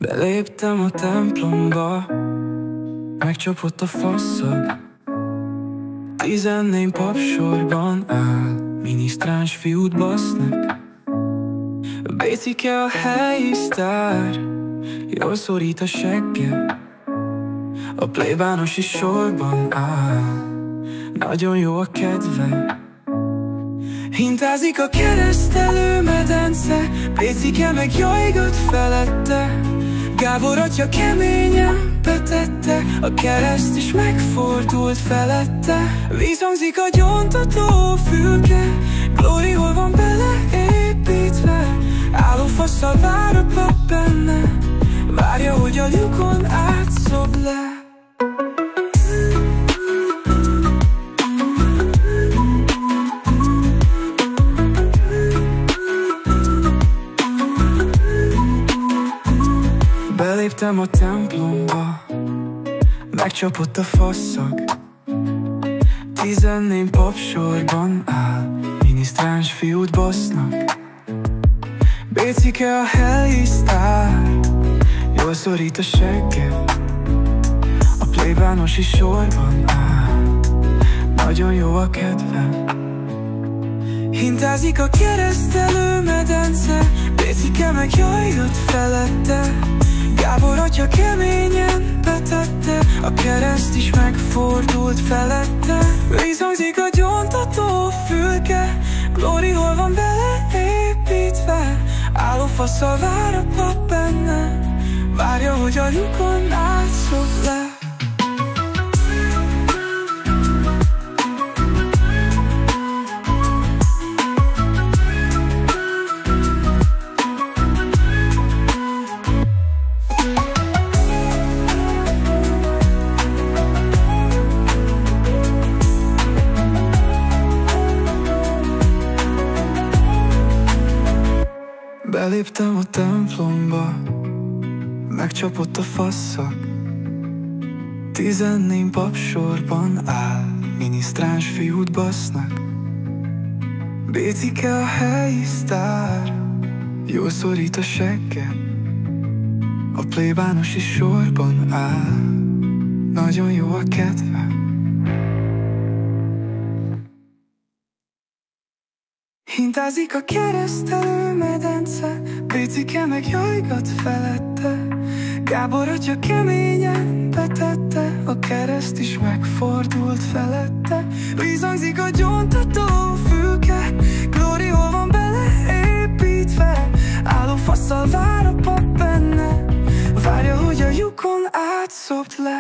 Beléptem a templomba, megcsapott a faszag. 14 pap sorban áll, minisztráns fiút basznak. Bécike a helyi sztár, jól szorít a segge. A plébános is sorban áll, nagyon jó a kedve. Hintázik a keresztelő medence, Bécike meg jajgat felette. Gábor atya keményen betette, a kereszt is megfordult felette. Vízhangzik a gyóntató fülke, Glóri hol van beleépítve. Álló fasszal vár a pap benne, várja, hogy a lyukon átszob le. Beléptem a templomba, megcsapott a faszag. 14 pap sorban áll, minisztráns fiút basznak. Bécike a helyi sztár, jól szorít a segge. A plébános is sorban áll, nagyon jó a kedve. Hintázik a keresztelő medence, Bécike meg jajgat felette. Gábor atya keményen betette, a kereszt is megfordult felette. Vízhangzik a gyóntató fülke, Glóri hol van beleépítve. Álló fasszal vár a pap benne, várja, hogy a lyukon átszob le. Beléptem a templomba, megcsapott a faszag. 14 pap sorban áll, minisztráns fiút basznak. Bécike a helyi sztár, jól szorít a segge. A plébános is sorban áll, nagyon jó a kedve. Hintázik a keresztelő medence, Bécike meg jajgat felette. Gábor atya keményen betette, a kereszt is megfordult felette. Vízhangzik a gyóntató fülke, Glóri hol van beleépítve. Álló fasszal vár a pap benne, várja, hogy a lyukon átszobd le.